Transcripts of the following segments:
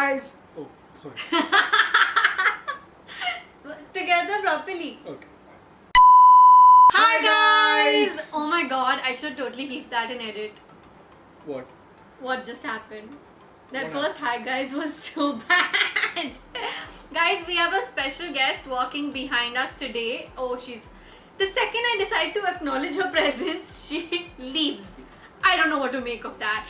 guys! Oh, sorry. Together properly. Okay. Hi guys! Oh my god, I should totally keep that in edit. What? What just happened? That What first hi guys was so bad. Guys, we have a special guest walking behind us today. Oh, she's... The second I decide to acknowledge her presence, she leaves. I don't know what to make of that.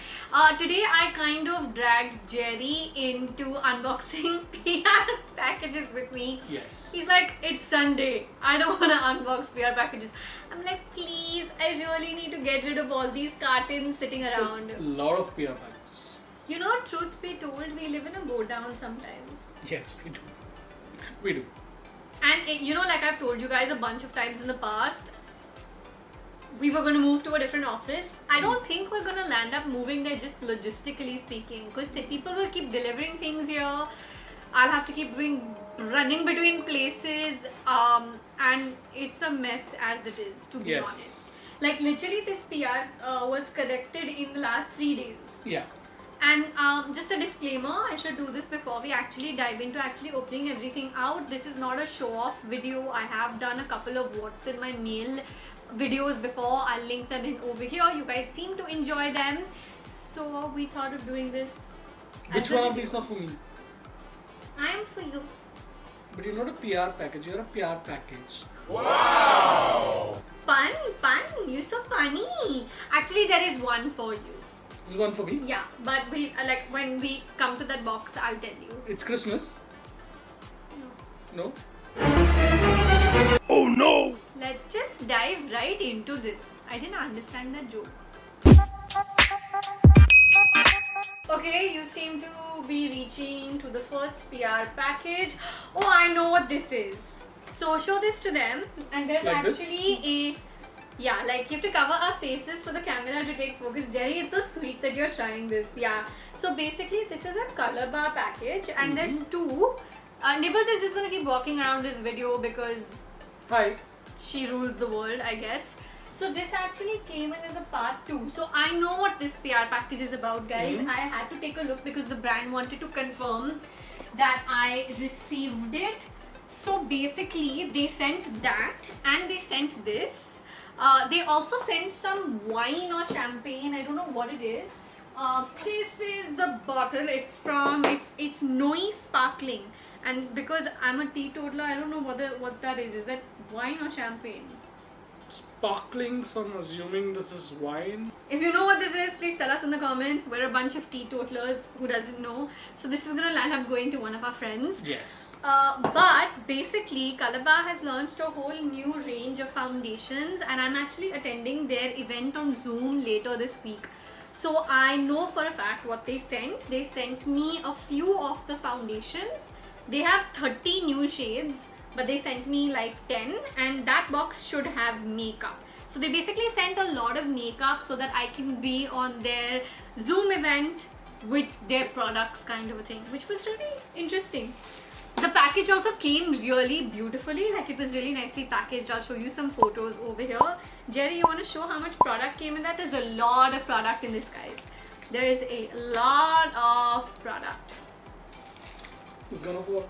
Today I kind of dragged Jerry into unboxing PR packages with me. Yes. He's like, it's Sunday. I don't want to unbox PR packages. I'm like, please, I really need to get rid of all these cartons sitting around. A lot of PR packages. You know, truth be told, we live in a go down sometimes. Yes, we do. We do. And you know, like I've told you guys a bunch of times in the past, we were going to move to a different office. I don't think we're going to land up moving there, just logistically speaking, because people will keep delivering things here. I'll have to keep running between places, and it's a mess as it is, to be honest. Like literally this PR was corrected in the last 3 days. Yeah. And just a disclaimer, I should do this before we actually dive into opening everything out. This is not a show-off video. I have done a couple of what's in my mail videos before. I'll link them in over here. You guys seem to enjoy them, so we thought of doing this. Which one of these are for me? I'm for you. But you're not a PR package, you're a PR package. Wow! Fun. You're so funny. Actually, there is one for you. This is one for me? Yeah, but we like when we come to that box, I'll tell you. It's Christmas? No. No? Oh no! Let's just dive right into this. I didn't understand that joke. Okay, you seem to be reaching to the first PR package. Oh, I know what this is. So show this to them, and there's like actually yeah, like you have to cover our faces for the camera to take focus. Jerry, it's so sweet that you're trying this. Yeah. So basically, this is a color bar package, and there's two. Nibbles is just gonna keep walking around this video because Hi. she rules the world, I guess. So this actually came in as a part 2. So I know what this PR package is about, guys. I had to take a look because the brand wanted to confirm that I received it. So basically they sent that and they sent this. They also sent some wine or champagne. I don't know what it is. This is the bottle. It's from it's Noi Sparkling. And because I'm a teetotaler, I don't know what that is. Is that wine or champagne? Sparkling, so I'm assuming this is wine. If you know what this is, please tell us in the comments. We're a bunch of teetotalers who doesn't know. So this is going to land up going to one of our friends. Yes. But basically, Calabar has launched a whole new range of foundations, and I'm actually attending their event on Zoom later this week. So I know for a fact what they sent. They sent me a few of the foundations. They have 30 new shades, but they sent me like 10, and that box should have makeup. So they basically sent a lot of makeup so that I can be on their Zoom event with their products, kind of a thing, which was really interesting. The package also came really beautifully, like it was really nicely packaged. I'll show you some photos over here. Jerry, you want to show how much product came in that? There's a lot of product in this, guys. There is a lot of product. Who's gonna fall?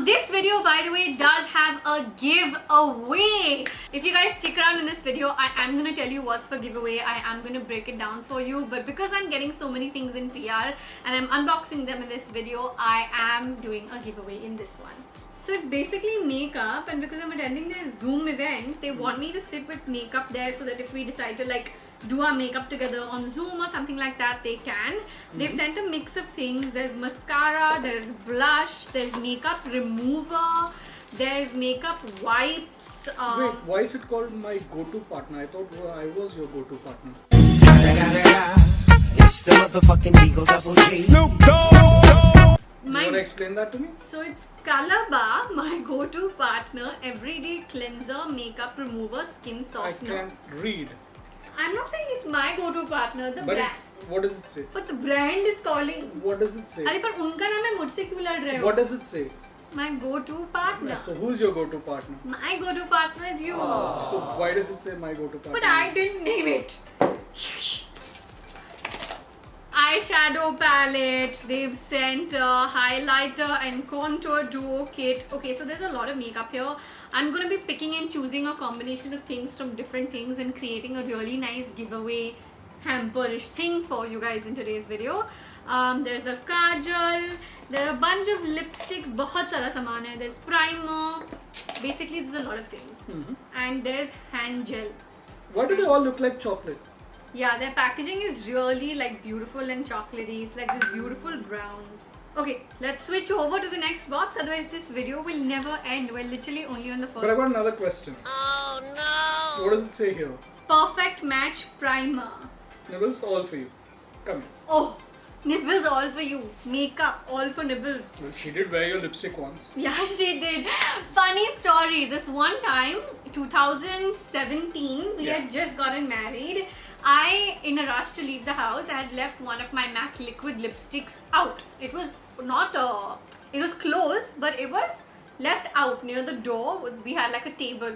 This video, by the way, does have a giveaway. If you guys stick around in this video, I am going to tell you what's for giveaway. I am going to break it down for you. But because I'm getting so many things in PR and I'm unboxing them in this video, I am doing a giveaway in this one. So it's basically makeup, and because I'm attending their Zoom event, they want me to sit with makeup there so that if we decide to like do our makeup together on Zoom or something like that, they can. They've sent a mix of things. There's mascara, there's blush, there's makeup remover, there's makeup wipes. Wait, why is it called my go-to partner? I thought I was your go-to partner. It's the motherfucking Eagle Double G. Snoop Dogg. You want to explain that to me? So it's Calabar, my go-to partner, everyday cleanser, makeup remover, skin softener. I can't read. I'm not saying it's my go-to partner, the brand. What does it say? But the brand is calling. What does it say? अरे पर उनका नाम है मुझसे क्यों लड़ रहे हो? What does it say? My go-to partner. So who's your go-to partner? My go-to partner is you. So why does it say my go-to partner? But I didn't name it. I eyeshadow palette. They've sent a highlighter and contour duo kit. Okay, so there's a lot of makeup here. I'm gonna be picking and choosing a combination of things from different things and creating a really nice giveaway hamperish thing for you guys in today's video. There's a kajal. There are a bunch of lipsticks. बहुत सारा सामान है. There's primer. Basically, there's a lot of things. And there's hand gel. Why do they all look like chocolate? Yeah, their packaging is really like beautiful and chocolatey. It's like this beautiful brown. Okay, let's switch over to the next box. Otherwise, this video will never end. We're literally only on the first. But I got another question. Oh no! What does it say here? Perfect match primer. Nibbles, all for you. Come here. Oh, nibbles all for you. Makeup all for nibbles. Well, she did wear your lipstick once. Yeah, she did. Funny story. This one time, 2017, we had just gotten married. In a rush to leave the house, I had left one of my MAC liquid lipsticks out. It was not it was closed, but it was left out near the door. We had like a table.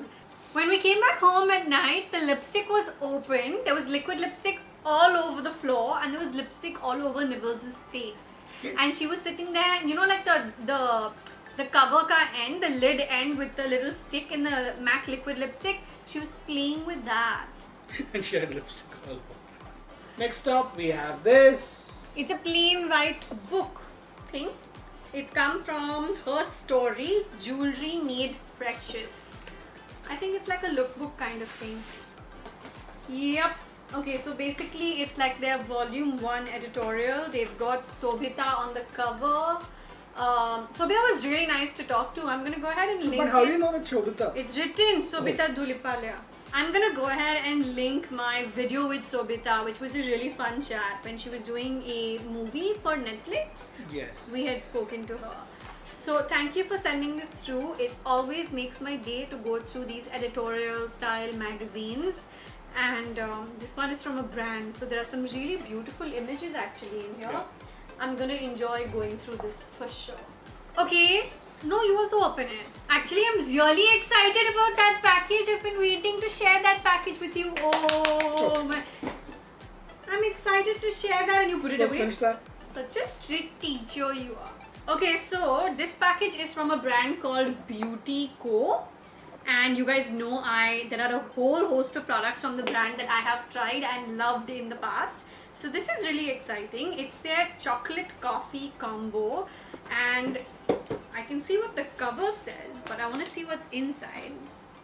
When we came back home at night, the lipstick was open. There was liquid lipstick all over the floor, and there was lipstick all over Nibbles' face. And she was sitting there, you know, like the cover ka end, the lid end with the little stick in the MAC liquid lipstick. She was playing with that. And she had lipstick all over. Next up, we have this. It's a plain white book thing. It's come from Her Story, Jewelry Made Precious. I think it's like a lookbook kind of thing. Yep. Okay, so basically it's like their volume 1 editorial. They've got Sobhita on the cover. Sobhita was really nice to talk to. I'm gonna go ahead and link But how it. do you know that Shobita? It's written Sobhita Dhulipalya. I'm gonna go ahead and link my video with Sobhita, which was a really fun chat when she was doing a movie for Netflix. Yes. We had spoken to her. So thank you for sending this through. It always makes my day to go through these editorial style magazines. And this one is from a brand. So there are some really beautiful images actually in here. Yeah. I'm gonna enjoy going through this for sure. Okay. No, you also open it. Actually, I'm really excited about that package. I've been waiting to share that package with you. Oh my. I'm excited to share that, and you put it First away. finish that. Such a strict teacher you are. Okay, so this package is from a brand called Beauty Co. And you guys know there are a whole host of products from the brand that I have tried and loved in the past. So this is really exciting. It's their chocolate coffee combo, and I can see what the cover says, but I want to see what's inside.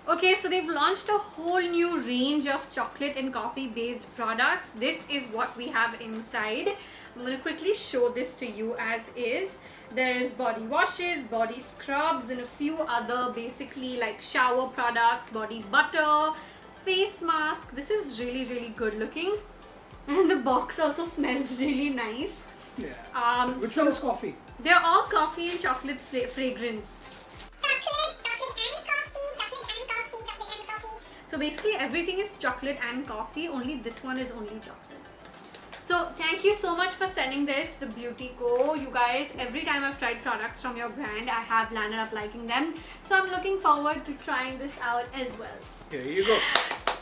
Okay, so they've launched a whole new range of chocolate and coffee based products. This is what we have inside. I'm going to quickly show this to you as is. There is body washes, body scrubs, and a few other basically like shower products, body butter, face mask. This is really, really good looking. And the box also smells really nice. Yeah. Which one is coffee? They're all coffee and chocolate fragranced. So basically everything is chocolate and coffee, only this one is only chocolate. So thank you so much for sending this, the Beauty Co. You guys, every time I've tried products from your brand, I have landed up liking them. So I'm looking forward to trying this out as well. Here you go.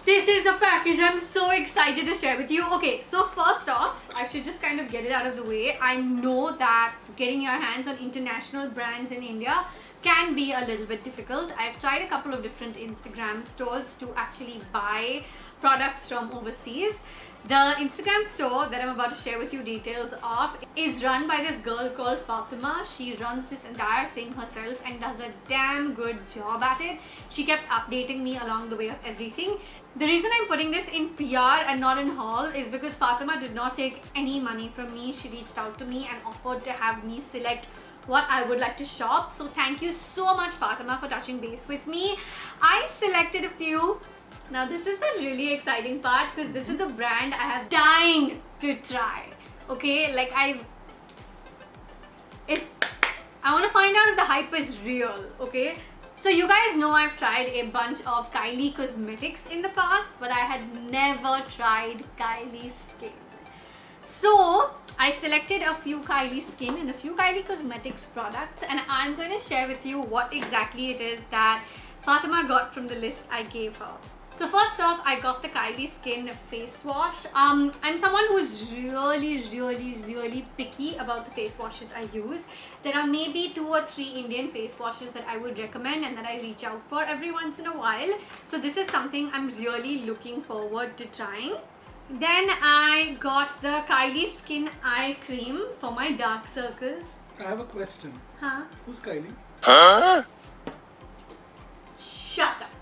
This is the package I'm so excited to share with you. Okay, so first off, I should just kind of get it out of the way. I know that getting your hands on international brands in India can be a little bit difficult. I've tried a couple of different Instagram stores to actually buy products from overseas. The Instagram store that I'm about to share with you details of is run by this girl called Fatima. She runs this entire thing herself and does a damn good job at it. She kept updating me along the way of everything. The reason I'm putting this in PR and not in haul is because Fatima did not take any money from me. She reached out to me and offered to have me select what I would like to shop. So thank you so much, Fatima, for touching base with me. I selected a few. Now this is the really exciting part because this is the brand I have dying to try. Okay, like I want to find out if the hype is real. Okay, so you guys know I've tried a bunch of Kylie Cosmetics in the past, but I had never tried Kylie Skin. So I selected a few Kylie Skin and a few Kylie Cosmetics products, and I'm going to share with you what exactly it is that Fatima got from the list I gave her. So first off, I got the Kylie Skin face wash. I'm someone who's really picky about the face washes I use. There are maybe 2 or 3 Indian face washes that I would recommend and that I reach out for every once in a while. So this is something I'm really looking forward to trying. Then I got the Kylie Skin Eye Cream for my dark circles. I have a question. Huh? Who's Kylie? Shut up.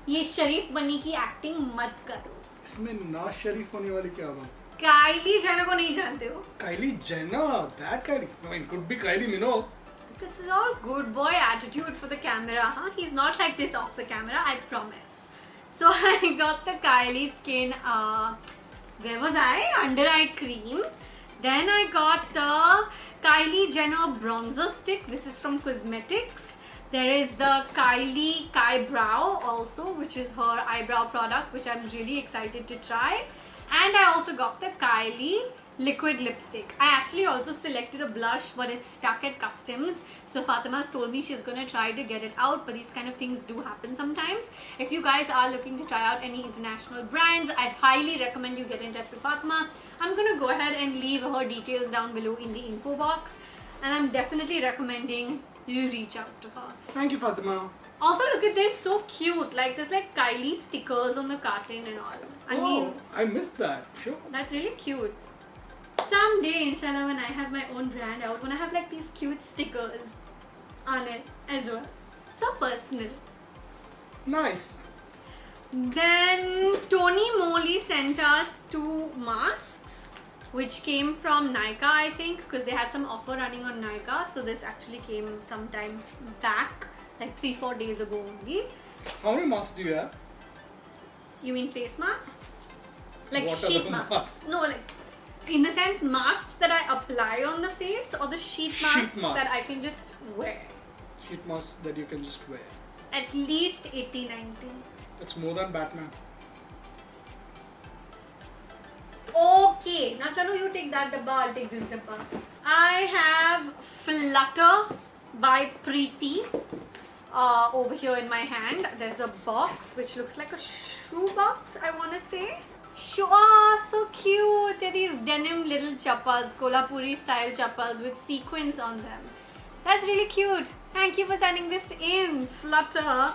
ये शरीफ बनने की acting मत करो. इसमें ना शरीफ होने वाली क्या बात? काइली जेनर को नहीं जानते हो? Kylie Jenner, that Kylie. I mean, could be Kylie Minogue. This is all good boy attitude for the camera, huh? He's not like this off the camera, I promise. So I got the Kylie Skin, where was I? Under eye cream. Then I got the Kylie Jenner bronzer stick. This is from Cosmetics. There is the Kylie Kybrow also, which is her eyebrow product, which I'm really excited to try. And I also got the Kylie liquid lipstick. I actually also selected a blush, but it's stuck at customs. So Fatima's told me she's gonna try to get it out, but these kind of things do happen sometimes. If you guys are looking to try out any international brands, I'd highly recommend you get in touch with Fatima. I'm gonna go ahead and leave her details down below in the info box, and I'm definitely recommending you reach out to her. Thank you, Fatima. Also, look at this, so cute. Like there's like Kylie stickers on the carton and all. I mean, I missed that. Sure. that's really cute. Someday, inshallah, when I have my own brand, I would want to have like these cute stickers on it as well. So personal. Nice. Then Tony Moly sent us 2 masks, which came from Nykaa, I think, because they had some offer running on Nykaa. So this actually came sometime back, like 3-4 days ago only. How many masks do you have? You mean face masks? Like What are sheet the masks? masks? No, like in the sense masks that I apply on the face, or the sheet masks that I masks. can just wear. Sheet masks that you can just wear. At least 80-90. That's more than Batman. Okay, now Chanu, you take that dabba, I'll take this dabba. I have Flutter by Preeti over here in my hand. There's a box which looks like a shoe box, I want to say. Oh, so cute. They're these denim little chappals, Kolhapuri style chappals with sequins on them. That's really cute. Thank you for sending this in. Flutter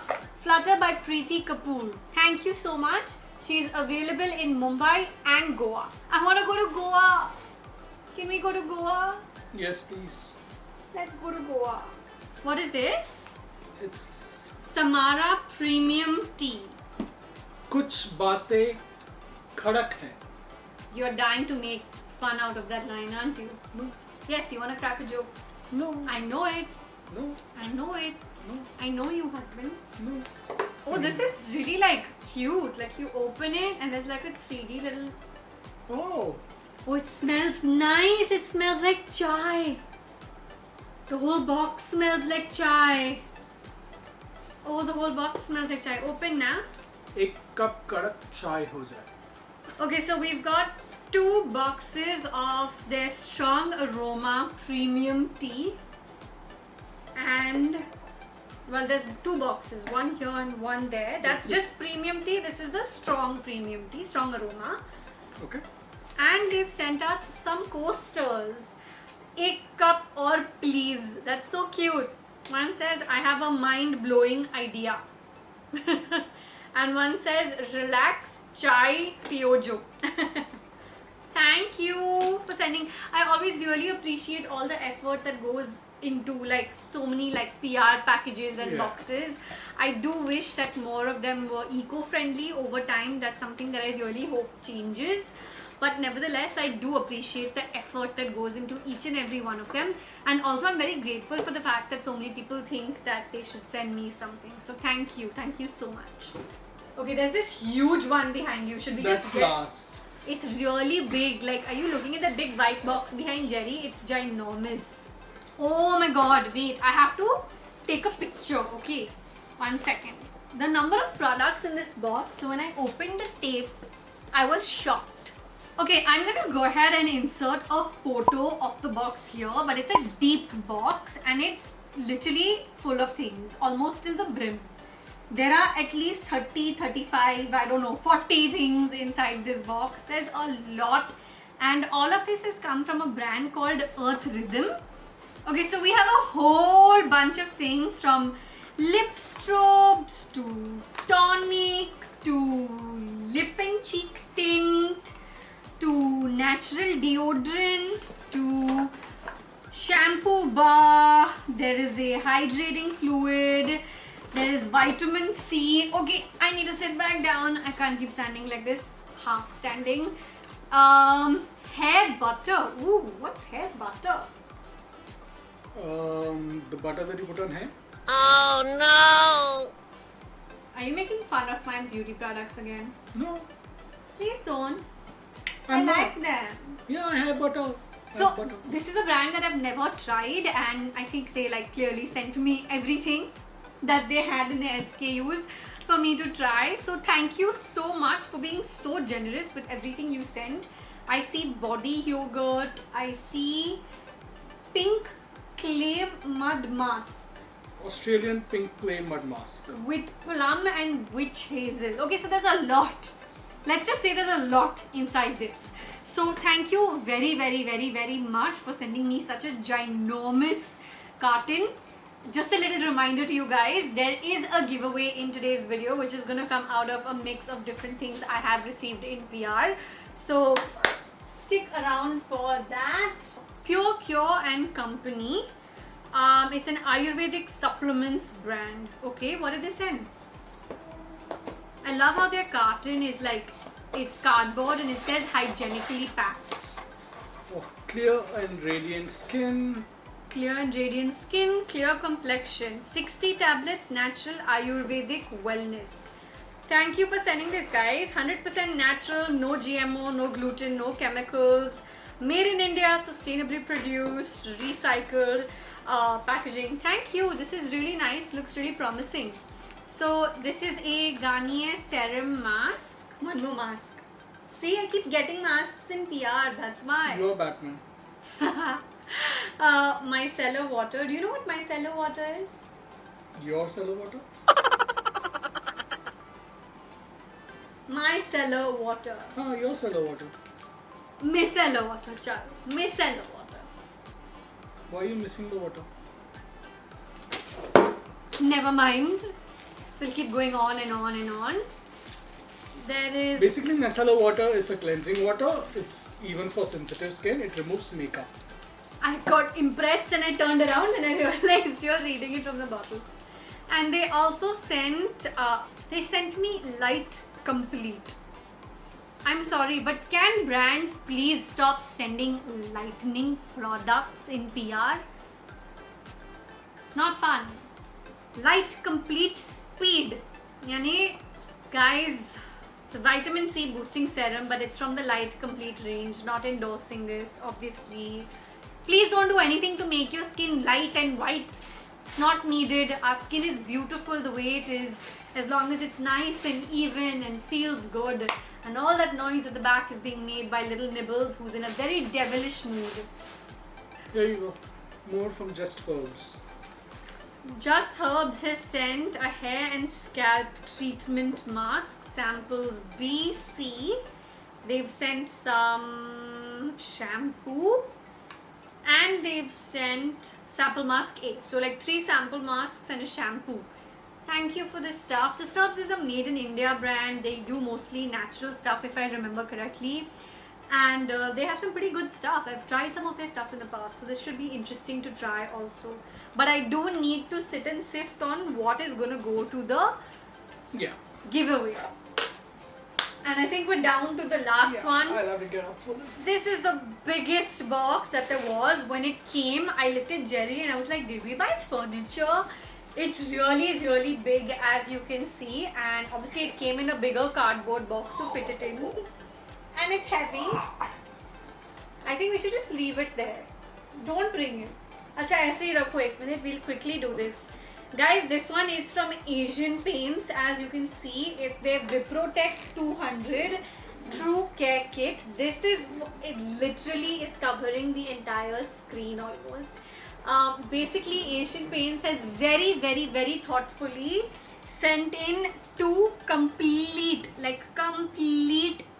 by Preeti Kapoor. Thank you so much. She's available in Mumbai and Goa. I want to go to Goa. Can we go to Goa? Yes, please. Let's go to Goa. What is this? It's Samara Premium Tea. कुछ बातें खड़क है. You're dying to make fun out of that line, aren't you? No, Yes, you want to crack a joke. no, I know it. no, I know it. no, I know you, husband. no. Oh, this is really like cute. Like you open it and there's like a 3D little. Oh, Oh, it smells nice. It smells like chai. The whole box smells like chai. Oh, the whole box smells like chai. Open now. एक cup कड़क चाय हो जाए. Okay, so we've got 2 boxes of their strong aroma premium tea. And well, there's 2 boxes, one here and one there. That's just premium tea. This is the strong premium tea, strong aroma. Okay. And they've sent us some coasters. Ek cup or please. That's so cute. One says, I have a mind-blowing idea. And one says, relax, chai, piojo. Thank you for sending. I always really appreciate all the effort that goes into like so many like PR packages and boxes. I do wish that more of them were eco-friendly over time. That's something that I really hope changes. But nevertheless, I do appreciate the effort that goes into each and every one of them. And also I'm very grateful for the fact that so many people think that they should send me something. So thank you so much. Okay, there's this huge one behind you. Should we That's just get... class. It's really big. Like, are you looking at that big white box behind Jerry? It's ginormous. Oh my god, wait. I have to take a picture. Okay, 1 second. The number of products in this box. So when I opened the tape, I was shocked. Okay, I'm gonna go ahead and insert a photo of the box here. But it's a deep box and it's literally full of things. Almost till the brim. There are at least 30, 35, I don't know, 40 things inside this box. There's a lot, and all of this has come from a brand called Earth Rhythm. Okay, so we have a whole bunch of things, from lip strobes to tonic to lip and cheek tint to natural deodorant to shampoo bar. There is a hydrating fluid. There is vitamin C. Okay, I need to sit back down. I can't keep standing like this. Half standing. Hair butter. Ooh, what's hair butter? The butter that you put on hair. Oh no! Are you making fun of my beauty products again? No. Please don't. I'm I not. like them. Yeah, I have butter. So this is a brand that I've never tried, and I think they like clearly sent me everything that they had in their SKUs for me to try. So thank you so much for being so generous with everything you sent. I see body yogurt. I see pink clay mud mask Australian pink clay mud mask. with plum and witch hazel. Okay, so there's a lot. Let's just say there's a lot inside this. So thank you very, very, very, very much for sending me such a ginormous carton. Just a little reminder to you guys, there is a giveaway in today's video, which is going to come out of a mix of different things I have received in PR. So stick around for that. Pure Cure and Company. It's an Ayurvedic supplements brand. Okay, what did they send? I love how their carton is like, it's cardboard and it says hygienically packed. For clear and radiant skin. Clear and radiant skin, clear complexion. 60 tablets, natural Ayurvedic wellness. Thank you for sending this, guys. 100% natural, no GMO, no gluten, no chemicals. Made in India, sustainably produced, recycled packaging. Thank you. This is really nice. Looks really promising. So this is a Garnier serum mask. One more mask. See, I keep getting masks in PR. That's why. You're Batman. Micellar water. Do you know what micellar water is? Your cellar water? Micellar water. Ah, your cellar water. Micellar water, chal. Micellar water. Why are you missing the water? Never mind. So we'll keep going on and on and on. There is... Basically, micellar water is a cleansing water. It's even for sensitive skin. It removes makeup. I got impressed and I turned around and I realized you're reading it from the bottle. And they also sent... they sent me Light Complete. I'm sorry, but can brands please stop sending lightning products in PR? Not fun. Light Complete Speed. Yani, guys, it's a vitamin C boosting serum, but it's from the Light Complete range. Not endorsing this, obviously. Please don't do anything to make your skin light and white. It's not needed. Our skin is beautiful the way it is, as long as it's nice and even and feels good. And all that noise at the back is being made by little Nibbles, who's in a very devilish mood. There you go. More from Just Herbs. Just Herbs has sent a hair and scalp treatment mask, samples B, C. They've sent some shampoo and they've sent sample mask A. So like 3 sample masks and a shampoo. Thank you for this stuff. Just Herbs is a made in India brand. They do mostly natural stuff if I remember correctly. And they have some pretty good stuff. I've tried some of their stuff in the past, so this should be interesting to try also. But I do need to sit and sift on what is going to go to the giveaway. And I think we're down to the last one. I'll have to get up for this. This is the biggest box that there was. When it came, I looked at Jerry and I was like, did we buy furniture? It's really, really big, as you can see. And obviously it came in a bigger cardboard box to fit it in. And it's heavy. I think we should just leave it there. Don't bring it. Acha, aise hi rakho, 1 minute. We'll quickly do this. Guys, this one is from Asian Paints. As you can see, it's their Viprotect 200 True Care Kit. This is, it literally is covering the entire screen almost. Basically, Asian Paints has very, very, very thoughtfully sent in 2 complete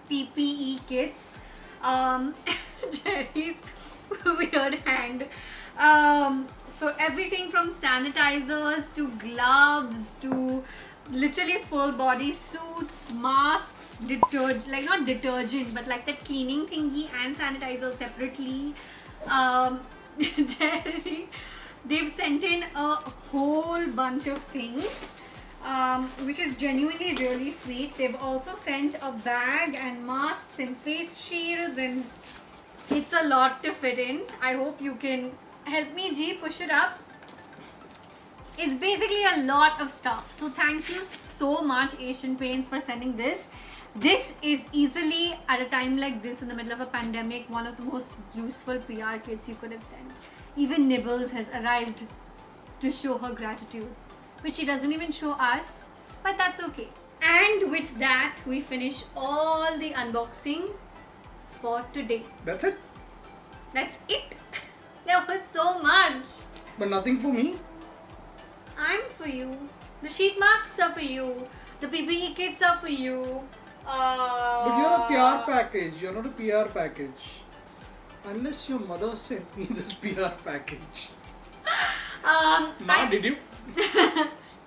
PPE kits. Jerry's weird hand. So everything from sanitizers to gloves to literally full body suits, masks, not detergent, but like that cleaning thingy and sanitizer separately. Jerry, they've sent in a whole bunch of things, which is genuinely really sweet. They've also sent a bag and masks and face shields, and it's a lot to fit in. I hope you can help me, G, push it up. It's basically a lot of stuff. So thank you so much, Asian Paints, for sending this. This is easily, at a time like this in the middle of a pandemic, one of the most useful PR kits you could have sent. Even Nibbles has arrived to show her gratitude, which she doesn't even show us, but that's okay. And with that, we finish all the unboxing for today. That's it? That's it. There was so much. But nothing for me? I'm for you. The sheet masks are for you. The PPE kits are for you. But you're a PR package. You're not a PR package. Unless your mother sent me this PR package. Did you?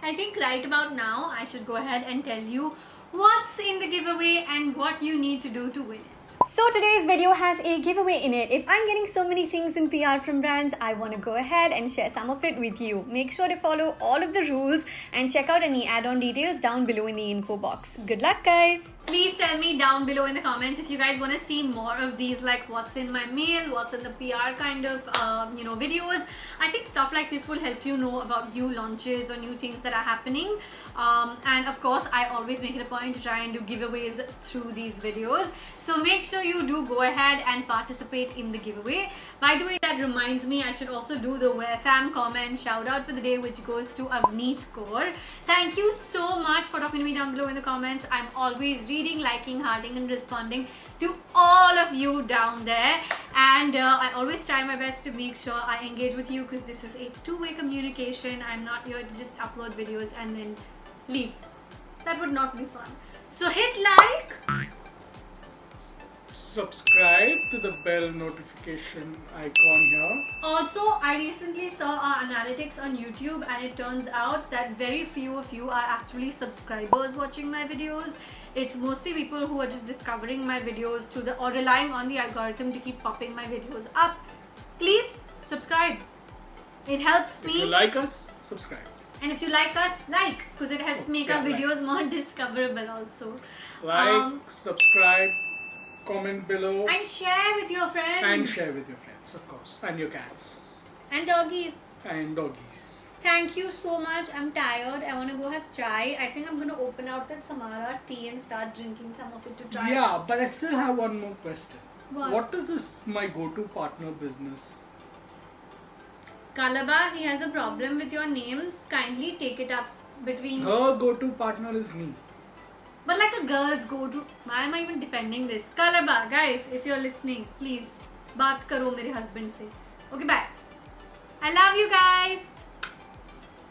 I think right about now I should go ahead and tell you what's in the giveaway and what you need to do to win it. So today's video has a giveaway in it. If I'm getting so many things in PR from brands, I want to go ahead and share some of it with you. Make sure to follow all of the rules and check out any add-on details down below in the info box. Good luck, guys! Please tell me down below in the comments if you guys want to see more of these, like what's in my mail, what's in the PR kind of videos. I think stuff like this will help you know about new launches or new things that are happening. And of course, I always make it a point to try and do giveaways through these videos. So make sure you do go ahead and participate in the giveaway. By the way, that reminds me, I should also do the WearFam comment shout out for the day, which goes to Avneet Kaur. Thank you so much for talking to me down below in the comments. I'm always reading, liking, hearting and responding to all of you down there, and I always try my best to make sure I engage with you, because this is a two-way communication. I'm not here to just upload videos and then leave. That would not be fun. So hit like, subscribe to the bell notification icon here. Also, I recently saw our analytics on YouTube, and it turns out that very few of you are actually subscribers watching my videos. It's mostly people who are just discovering my videos through or relying on the algorithm to keep popping my videos up. Please subscribe. It helps me. If you like us, subscribe. And if you like us, like, because it helps make our videos more discoverable also. Like, subscribe, comment below. And share with your friends. And share with your friends, of course. And your cats. And doggies. And doggies. Thank you so much. I'm tired. I want to go have chai. I think I'm going to open out that Samara tea and start drinking some of it to try. Yeah, but I still have one more question. What is this my go-to partner business? Kalaba, he has a problem with your names. Kindly take it up between... Her go-to partner is me. But like a girl's go-to... Why am I even defending this? Kalaba, guys, if you're listening, please, baat karo mere husband se. Okay, bye. I love you guys.